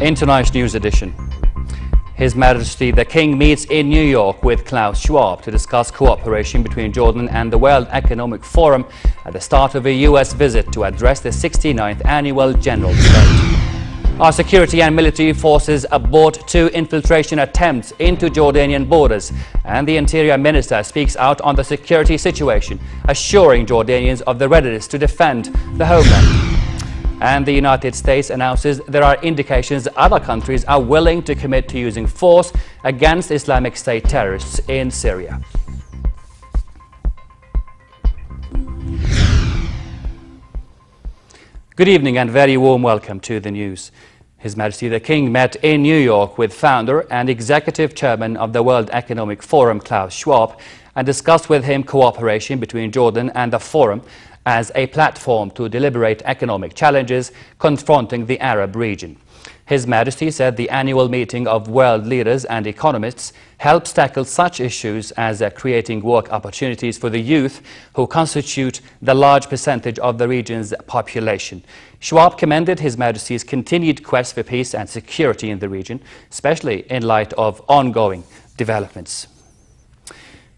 In tonight's news edition, His Majesty the King meets in New York with Klaus Schwab to discuss cooperation between Jordan and the World Economic Forum at the start of a U.S. visit to address the 69th Annual General Debate. Our security and military forces abort 2 infiltration attempts into Jordanian borders, and the Interior Minister speaks out on the security situation, assuring Jordanians of the readiness to defend the homeland. And the United States announces there are indications other countries are willing to commit to using force against Islamic State terrorists in Syria. Good evening and very warm welcome to the news. His Majesty the King met in New York with founder and executive chairman of the World Economic Forum, Klaus Schwab, and discussed with him cooperation between Jordan and the Forum as a platform to deliberate economic challenges confronting the Arab region. His Majesty said the annual meeting of world leaders and economists helps tackle such issues as creating work opportunities for the youth, who constitute the large percentage of the region's population. Schwab commended His Majesty's continued quest for peace and security in the region, especially in light of ongoing developments.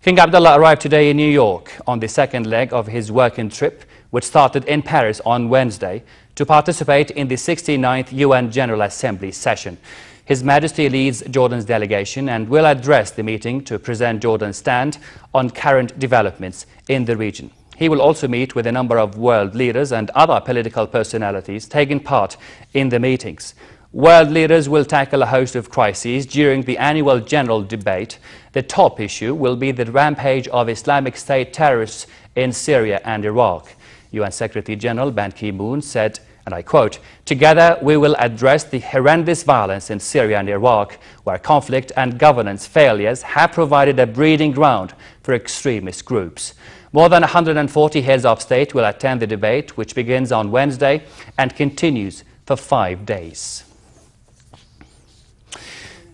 King Abdullah arrived today in New York on the second leg of his working trip, which started in Paris on Wednesday, to participate in the 69th UN General Assembly session. His Majesty leads Jordan's delegation and will address the meeting to present Jordan's stand on current developments in the region. He will also meet with a number of world leaders and other political personalities taking part in the meetings. World leaders will tackle a host of crises during the annual general debate. The top issue will be the rampage of Islamic State terrorists in Syria and Iraq. UN Secretary General Ban Ki-moon said, and I quote, "Together we will address the horrendous violence in Syria and Iraq, where conflict and governance failures have provided a breeding ground for extremist groups." More than 140 heads of state will attend the debate, which begins on Wednesday and continues for 5 days.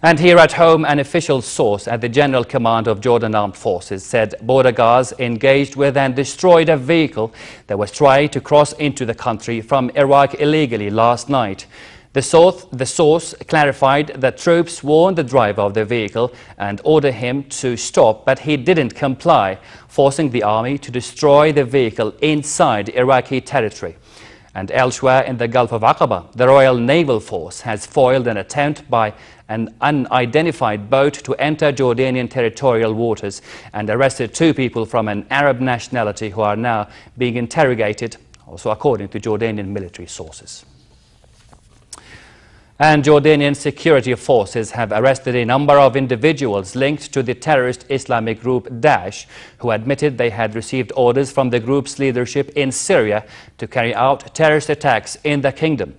And here at home, an official source at the General Command of Jordan Armed Forces said border guards engaged with and destroyed a vehicle that was trying to cross into the country from Iraq illegally last night. The source clarified that troops warned the driver of the vehicle and ordered him to stop, but he didn't comply, forcing the army to destroy the vehicle inside Iraqi territory. And elsewhere in the Gulf of Aqaba, the Royal Naval Force has foiled an attempt by an unidentified boat to enter Jordanian territorial waters and arrested 2 people from an Arab nationality who are now being interrogated, also according to Jordanian military sources. And Jordanian security forces have arrested a number of individuals linked to the terrorist Islamic group Daesh, who admitted they had received orders from the group's leadership in Syria to carry out terrorist attacks in the kingdom.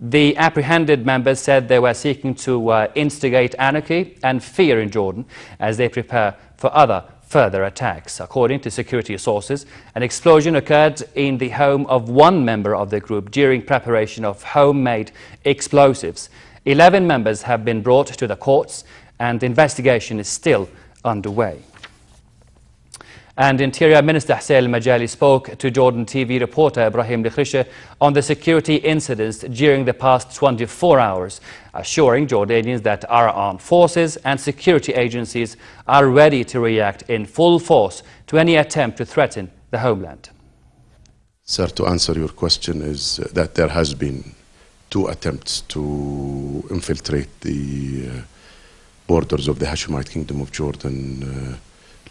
The apprehended members said they were seeking to instigate anarchy and fear in Jordan as they prepare for other further attacks. According to security sources, an explosion occurred in the home of one member of the group during preparation of homemade explosives. 11 members have been brought to the courts and the investigation is still underway. And Interior Minister Hussein Al-Majali spoke to Jordan TV reporter Ibrahim Likhrisha on the security incidents during the past 24 hours, assuring Jordanians that our armed forces and security agencies are ready to react in full force to any attempt to threaten the homeland. Sir, to answer your question is that there has been 2 attempts to infiltrate the borders of the Hashemite Kingdom of Jordan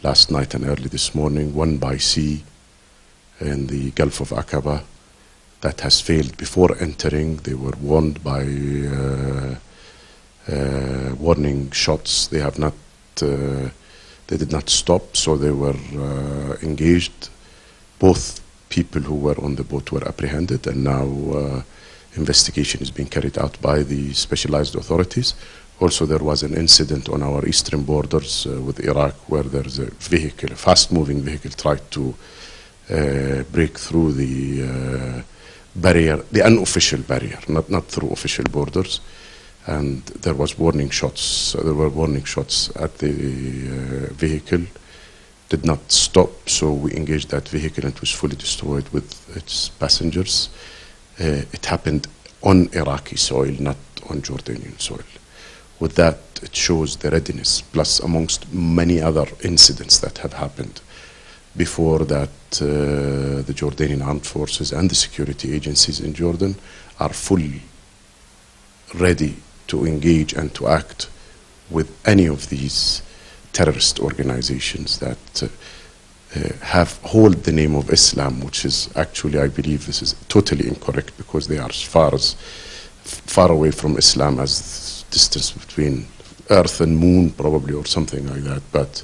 last night and early this morning, one by sea in the Gulf of Aqaba. That has failed before entering. They were warned by warning shots. They did not stop, so they were engaged. Both people who were on the boat were apprehended, and now investigation is being carried out by the specialized authorities. Also, there was an incident on our eastern borders with Iraq, where there's a vehicle, a fast-moving vehicle, tried to break through the barrier, the unofficial barrier, not through official borders. And there was warning shots. There were warning shots at the vehicle. Did not stop, so we engaged that vehicle and it was fully destroyed with its passengers. It happened on Iraqi soil, not on Jordanian soil. With that, it shows the readiness, plus amongst many other incidents that have happened before that, the Jordanian armed forces and the security agencies in Jordan are fully ready to engage and to act with any of these terrorist organizations that hold the name of Islam, which is actually, I believe this is totally incorrect, because they are as far away from Islam as distance between Earth and Moon, probably, or something like that. But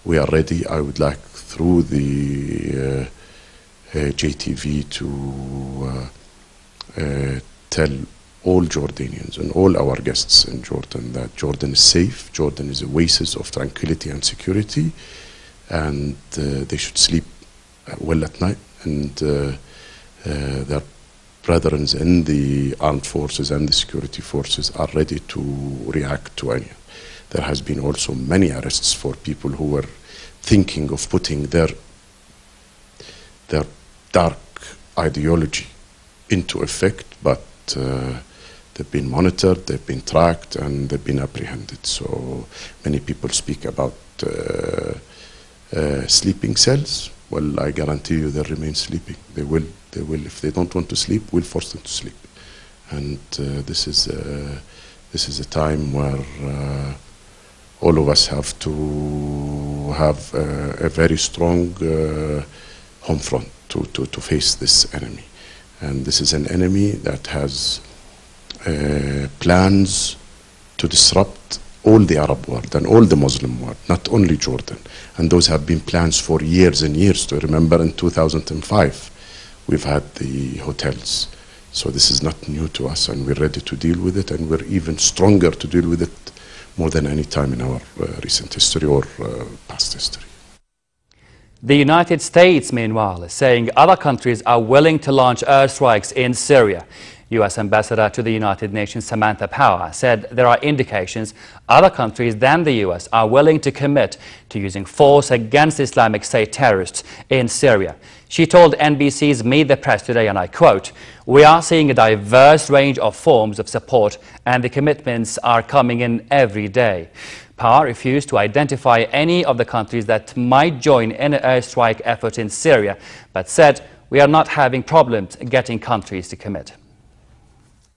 we are ready. I would like, through the JTV, to tell all Jordanians and all our guests in Jordan that Jordan is safe. Jordan is a oasis of tranquility and security, and they should sleep well at night, and their brethren in the armed forces and the security forces are ready to react to any. There has been also many arrests for people who were thinking of putting their dark ideology into effect, but they've been monitored, they've been tracked, and they've been apprehended. So many people speak about sleeping cells. Well, I guarantee you they'll remain sleeping. They will. If they don't want to sleep, we'll force them to sleep. And this is a time where all of us have to have a very strong home front to face this enemy. And this is an enemy that has plans to disrupt all the Arab world and all the Muslim world, not only Jordan. And those have been plans for years and years. To remember, in 2005, we've had the hotels. So this is not new to us, and we're ready to deal with it, and we're even stronger to deal with it more than any time in our recent history or past history. The United States, meanwhile, is saying other countries are willing to launch airstrikes in Syria. U.S. Ambassador to the United Nations Samantha Power said there are indications other countries than the U.S. are willing to commit to using force against Islamic State terrorists in Syria. She told NBC's Meet the Press today, and I quote, "We are seeing a diverse range of forms of support, and the commitments are coming in every day." Power refused to identify any of the countries that might join in an airstrike effort in Syria, but said, "We are not having problems getting countries to commit."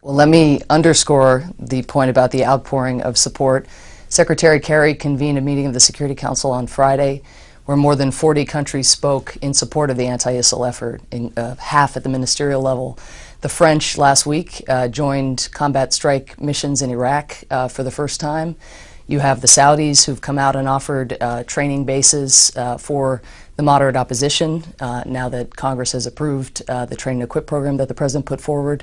Well, let me underscore the point about the outpouring of support. Secretary Kerry convened a meeting of the Security Council on Friday where more than 40 countries spoke in support of the anti-ISIL effort, half at the ministerial level. The French last week joined combat strike missions in Iraq for the first time. You have the Saudis who've come out and offered training bases for the moderate opposition now that Congress has approved the train and equip program that the President put forward.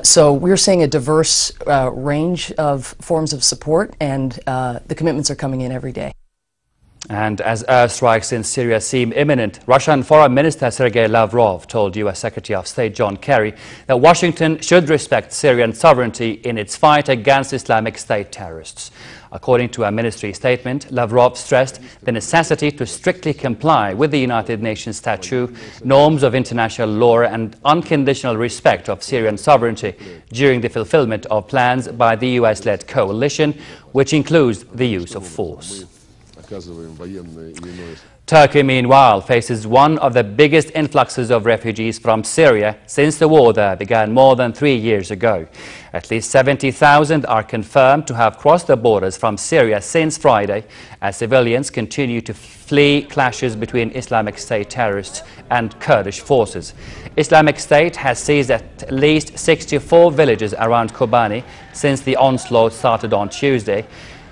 So we're seeing a diverse range of forms of support, and the commitments are coming in every day. And as airstrikes in Syria seem imminent, Russian Foreign Minister Sergei Lavrov told U.S. Secretary of State John Kerry that Washington should respect Syrian sovereignty in its fight against Islamic State terrorists. According to a ministry statement, Lavrov stressed the necessity to strictly comply with the United Nations statute, norms of international law, and unconditional respect of Syrian sovereignty during the fulfillment of plans by the US-led coalition, which includes the use of force. Turkey, meanwhile, faces one of the biggest influxes of refugees from Syria since the war there began more than 3 years ago. At least 70,000 are confirmed to have crossed the borders from Syria since Friday, as civilians continue to flee clashes between Islamic State terrorists and Kurdish forces. Islamic State has seized at least 64 villages around Kobani since the onslaught started on Tuesday,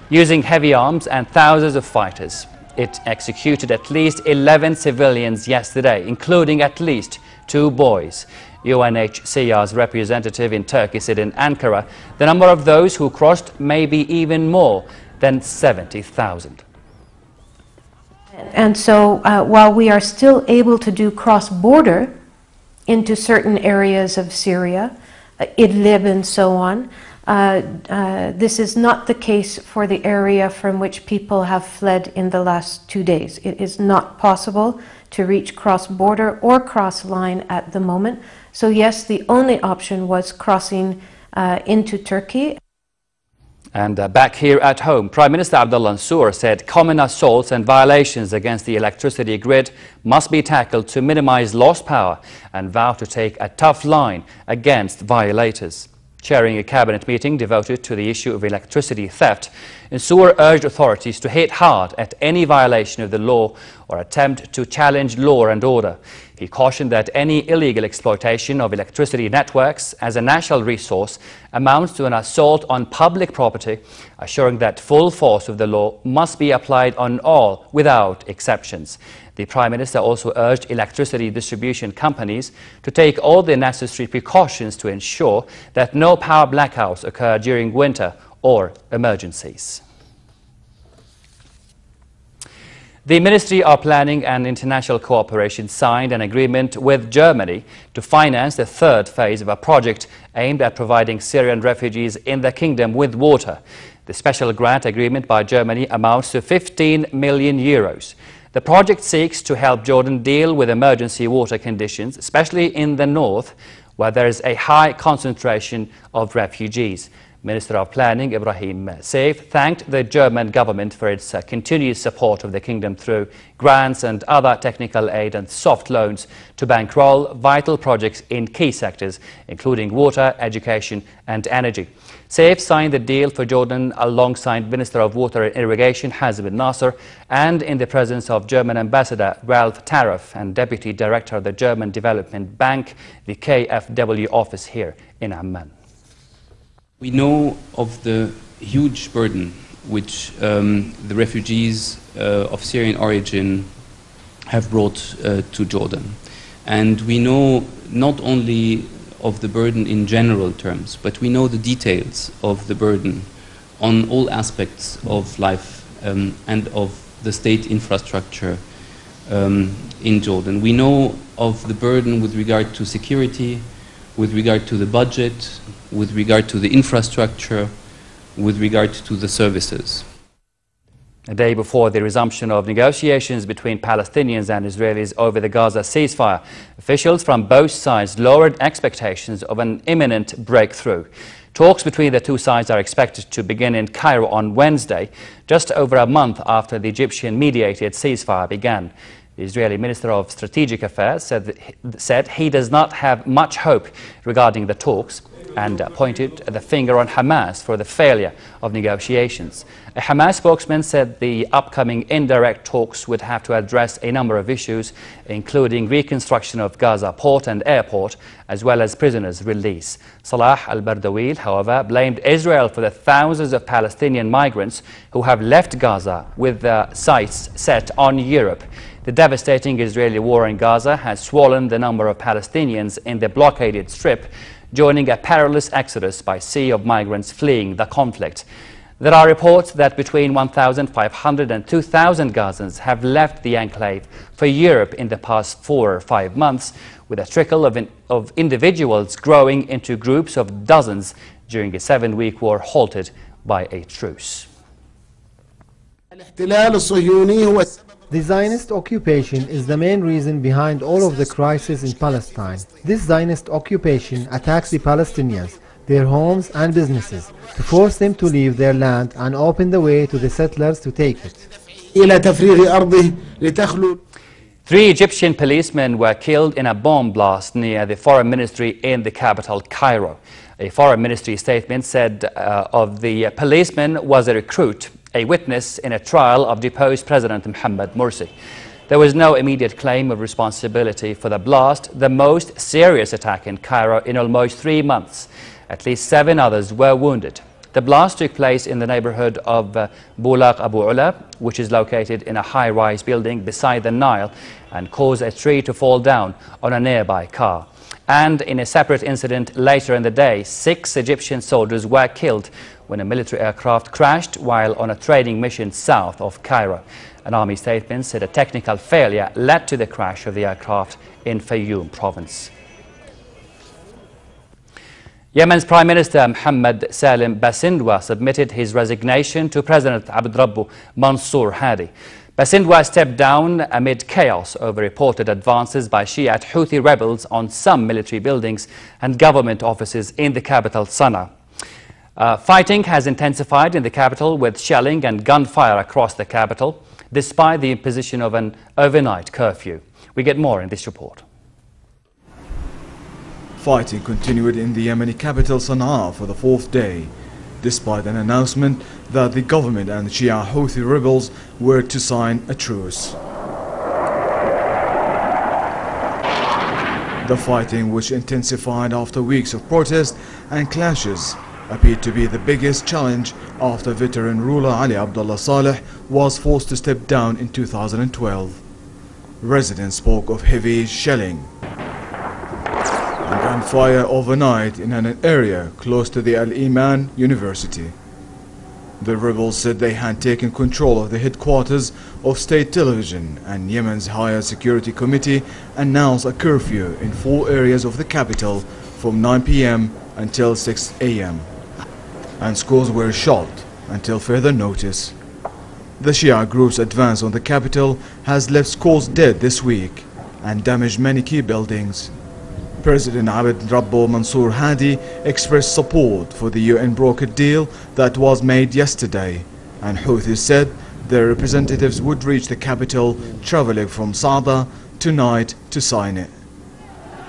using heavy arms and thousands of fighters. It executed at least 11 civilians yesterday, including at least 2 boys. UNHCR's representative in Turkey said in Ankara the number of those who crossed may be even more than 70,000. And so while we are still able to do cross-border into certain areas of Syria, Idlib and so on, this is not the case for the area from which people have fled in the last 2 days. It is not possible to reach cross-border or cross-line at the moment. So yes, the only option was crossing into Turkey. And back here at home, Prime Minister Abdullah Mansour said common assaults and violations against the electricity grid must be tackled to minimize lost power and vowed to take a tough line against violators. Chairing a cabinet meeting devoted to the issue of electricity theft, Mansour urged authorities to hit hard at any violation of the law or attempt to challenge law and order. He cautioned that any illegal exploitation of electricity networks as a national resource amounts to an assault on public property, assuring that full force of the law must be applied on all without exceptions. The Prime Minister also urged electricity distribution companies to take all the necessary precautions to ensure that no power blackouts occur during winter or emergencies. The Ministry of Planning and International Cooperation signed an agreement with Germany to finance the third phase of a project aimed at providing Syrian refugees in the kingdom with water. The special grant agreement by Germany amounts to 15 million euros. The project seeks to help Jordan deal with emergency water conditions, especially in the north, where there is a high concentration of refugees. Minister of Planning Ibrahim Saif thanked the German government for its continued support of the kingdom through grants and other technical aid and soft loans to bankroll vital projects in key sectors, including water, education and energy. Saif signed the deal for Jordan alongside Minister of Water and Irrigation Hazem bin Nasser and in the presence of German Ambassador Ralph Taraf and Deputy Director of the German Development Bank, the KfW office here in Amman. We know of the huge burden which the refugees of Syrian origin have brought to Jordan. And we know not only of the burden in general terms, but we know the details of the burden on all aspects of life and of the state infrastructure in Jordan. We know of the burden with regard to security, with regard to the budget, with regard to the infrastructure, with regard to the services. A day before the resumption of negotiations between Palestinians and Israelis over the Gaza ceasefire, officials from both sides lowered expectations of an imminent breakthrough. Talks between the two sides are expected to begin in Cairo on Wednesday, just over a month after the Egyptian-mediated ceasefire began. The Israeli Minister of Strategic Affairs said he does not have much hope regarding the talks and pointed the finger on Hamas for the failure of negotiations. A Hamas spokesman said the upcoming indirect talks would have to address a number of issues, including reconstruction of Gaza port and airport, as well as prisoners' release. Salah al-Bardawil, however, blamed Israel for the thousands of Palestinian migrants who have left Gaza with their sights set on Europe. The devastating Israeli war in Gaza has swollen the number of Palestinians in the blockaded strip, joining a perilous exodus by sea of migrants fleeing the conflict. There are reports that between 1,500 and 2,000 Gazans have left the enclave for Europe in the past 4 or 5 months, with a trickle of individuals growing into groups of dozens during a 7-week war halted by a truce. The Zionist occupation is the main reason behind all of the crisis in Palestine. This Zionist occupation attacks the Palestinians, their homes and businesses, to force them to leave their land and open the way to the settlers to take it. 3 Egyptian policemen were killed in a bomb blast near the Foreign Ministry in the capital, Cairo. A Foreign Ministry statement said of the policeman was a recruit, a witness in a trial of deposed President Mohammed Morsi. There was no immediate claim of responsibility for the blast, the most serious attack in Cairo in almost 3 months. At least 7 others were wounded. The blast took place in the neighborhood of Bulaq Abu Ula, which is located in a high-rise building beside the Nile, and caused a tree to fall down on a nearby car. And in a separate incident later in the day, 6 Egyptian soldiers were killed when a military aircraft crashed while on a training mission south of Cairo. An army statement said a technical failure led to the crash of the aircraft in Fayoum province. Yemen's Prime Minister Mohammed Salim Basindwa submitted his resignation to President Abdrabbu Mansour Hadi. Basindwa stepped down amid chaos over reported advances by Shiite Houthi rebels on some military buildings and government offices in the capital, Sana'a. Fighting has intensified in the capital with shelling and gunfire across the capital, despite the imposition of an overnight curfew. We get more in this report. Fighting continued in the Yemeni capital Sana'a for the fourth day, despite an announcement that the government and Shia Houthi rebels were to sign a truce. The fighting, which intensified after weeks of protest and clashes, appeared to be the biggest challenge after veteran ruler Ali Abdullah Saleh was forced to step down in 2012. Residents spoke of heavy shelling and gunfire overnight in an area close to the Al-Iman University. The rebels said they had taken control of the headquarters of state television, and Yemen's Higher Security Committee announced a curfew in 4 areas of the capital from 9 p.m. until 6 a.m. and schools were shut until further notice. The Shia group's advance on the capital has left schools dead this week and damaged many key buildings. President Abd Rabbo Mansour Hadi expressed support for the UN brokered deal that was made yesterday, and Houthis said their representatives would reach the capital traveling from Sa'da tonight to sign it.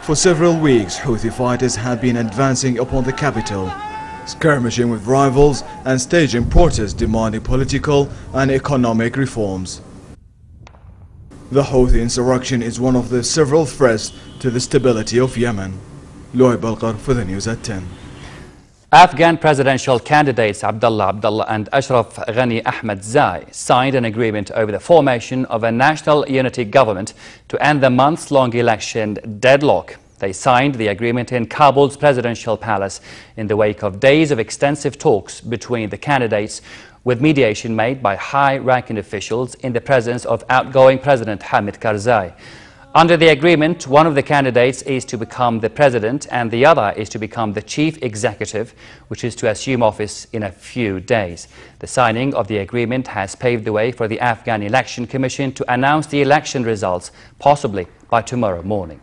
For several weeks, Houthi fighters had been advancing upon the capital, skirmishing with rivals and staging protests demanding political and economic reforms. The Houthi insurrection is one of the several threats to the stability of Yemen. Loy Balkar for the news at 10. Afghan presidential candidates Abdullah Abdullah and Ashraf Ghani Ahmad Zai signed an agreement over the formation of a national unity government to end the months-long election deadlock. They signed the agreement in Kabul's presidential palace in the wake of days of extensive talks between the candidates, with mediation made by high-ranking officials in the presence of outgoing President Hamid Karzai. Under the agreement, one of the candidates is to become the president and the other is to become the chief executive, which is to assume office in a few days. The signing of the agreement has paved the way for the Afghan Election Commission to announce the election results, possibly by tomorrow morning.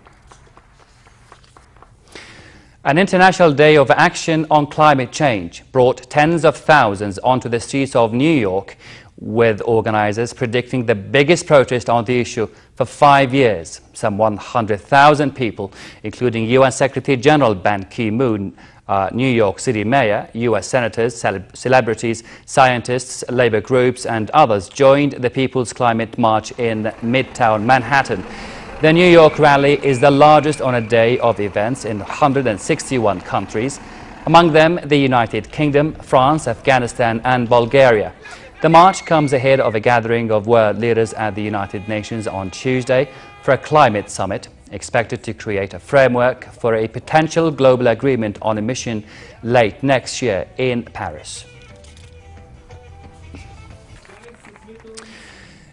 An international day of action on climate change brought tens of thousands onto the streets of New York, with organizers predicting the biggest protest on the issue for 5 years. Some 100,000 people, including UN Secretary General Ban Ki-moon, New York City Mayor, US senators, celebrities, scientists, labor groups and others joined the People's Climate March in Midtown Manhattan. The New York rally is the largest on a day of events in 161 countries, among them the United Kingdom, France, Afghanistan and Bulgaria. The march comes ahead of a gathering of world leaders at the United Nations on Tuesday for a climate summit, expected to create a framework for a potential global agreement on emission late next year in Paris.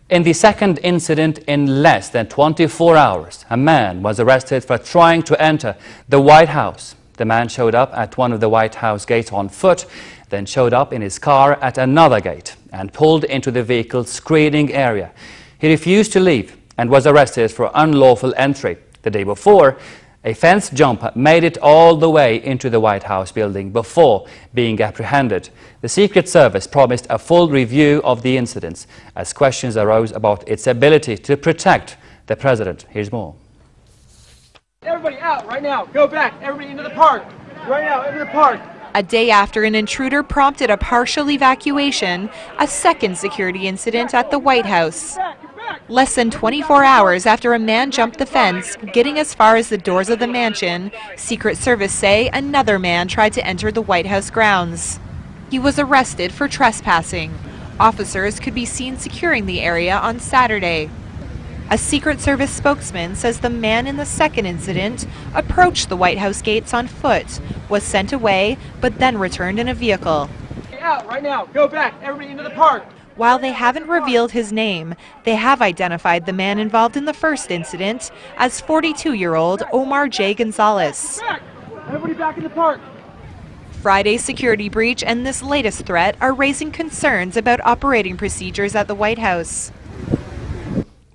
In the second incident in less than 24 hours, a man was arrested for trying to enter the White House. The man showed up at one of the White House gates on foot, then showed up in his car at another gate and pulled into the vehicle's screening area. He refused to leave and was arrested for unlawful entry. The day before, a fence jumper made it all the way into the White House building before being apprehended. The Secret Service promised a full review of the incidents as questions arose about its ability to protect the president. Here's more. Everybody out right now. Go back. Everybody into the park. Right now, into the park. A day after an intruder prompted a partial evacuation, a second security incident at the White House. Less than 24 hours after a man jumped the fence, getting as far as the doors of the mansion, Secret Service say another man tried to enter the White House grounds. He was arrested for trespassing. Officers could be seen securing the area on Saturday. A Secret Service spokesman says the man in the second incident approached the White House gates on foot, was sent away, but then returned in a vehicle. Out right now. Go back. Everybody into the park. While they haven't revealed his name, they have identified the man involved in the first incident as 42-year-old Omar J. Gonzalez. Back. Everybody back in the park. Friday's security breach and this latest threat are raising concerns about operating procedures at the White House.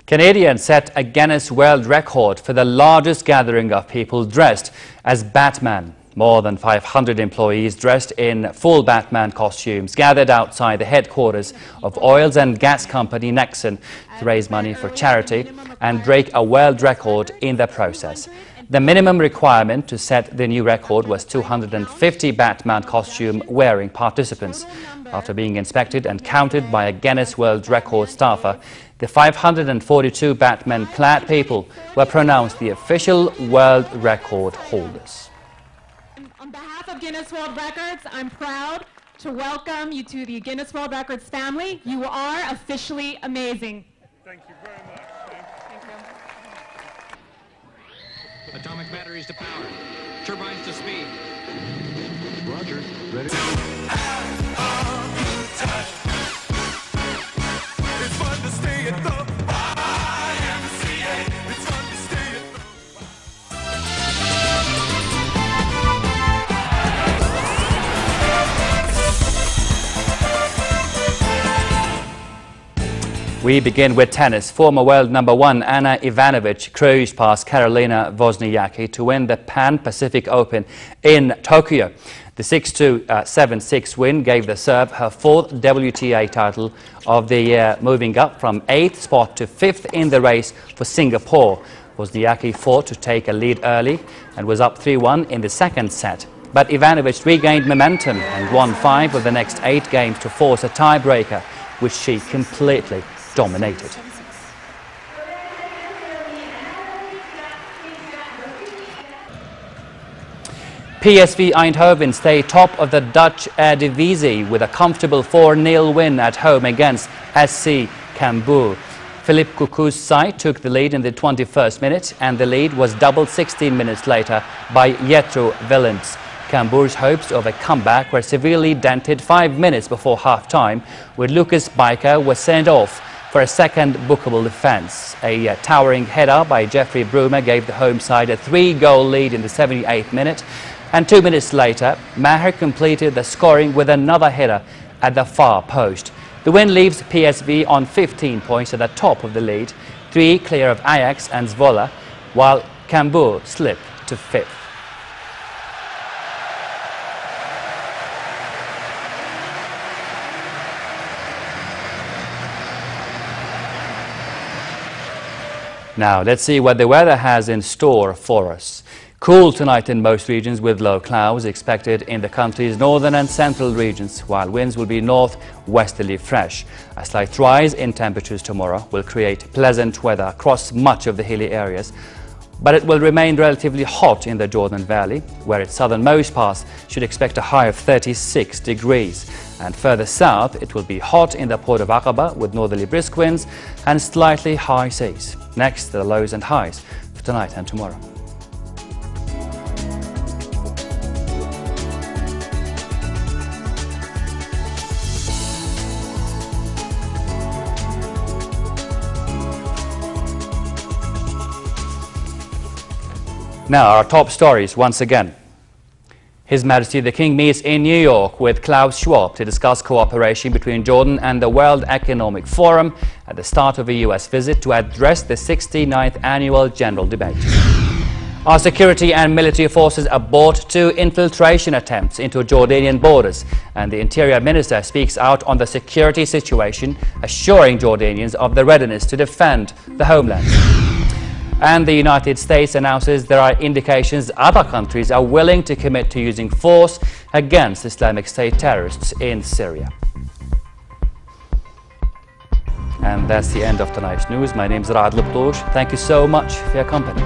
Canadians set a Guinness World Record for the largest gathering of people dressed as Batman. More than 500 employees dressed in full Batman costumes gathered outside the headquarters of oils and gas company Nexen to raise money for charity and break a world record in the process. The minimum requirement to set the new record was 250 Batman costume-wearing participants. After being inspected and counted by a Guinness World Record staffer, the 542 Batman-clad people were pronounced the official world record holders. On behalf of Guinness World Records, I'm proud to welcome you to the Guinness World Records family. You are officially amazing. Thank you very much. Thank you. Atomic batteries to power. Turbines to speed. Roger. Ready? It's fun to stay at the YMCA. It's fun to stay at the... We begin with tennis. Former world number 1 Ana Ivanovic cruised past Karolina Wozniacki to win the Pan-Pacific Open in Tokyo. The 6-2, 7-6 win gave the Serb her 4th WTA title of the year, moving up from 8th spot to 5th in the race for Singapore. Wozniacki fought to take a lead early and was up 3-1 in the second set. But Ivanovic regained momentum and won 5 of the next 8 games to force a tiebreaker, which she completely dominated. PSV Eindhoven stay top of the Dutch Eredivisie with a comfortable 4-0 win at home against SC Cambuur. Philippe Coucou's side took the lead in the 21st minute, and the lead was doubled 16 minutes later by Jethro Willems. Cambuur's hopes of a comeback were severely dented 5 minutes before half-time, when Lucas Biker was sent off for a second bookable defence. A towering header by Jeffrey Brumer gave the home side a 3-goal lead in the 78th minute, and 2 minutes later, Maher completed the scoring with another header at the far post. The win leaves PSV on 15 points at the top of the lead, 3 clear of Ajax and Zwolle, while Cambuur slipped to 5th. Now, let's see what the weather has in store for us. Cool tonight in most regions with low clouds expected in the country's northern and central regions, while winds will be northwesterly fresh. A slight rise in temperatures tomorrow will create pleasant weather across much of the hilly areas, but it will remain relatively hot in the Jordan Valley, where its southernmost parts should expect a high of 36 degrees. And further south, it will be hot in the port of Aqaba with northerly brisk winds and slightly high seas. Next, the lows and highs for tonight and tomorrow. Now, our top stories once again. His Majesty the King meets in New York with Klaus Schwab to discuss cooperation between Jordan and the World Economic Forum at the start of a U.S. visit to address the 69th annual general debate. Our security and military forces abort 2 infiltration attempts into Jordanian borders, and the Interior Minister speaks out on the security situation, assuring Jordanians of the readiness to defend the homeland. And the United States announces there are indications other countries are willing to commit to using force against Islamic State terrorists in Syria. And that's the end of tonight's news. My name is Raad Btoush. Thank you so much for your company.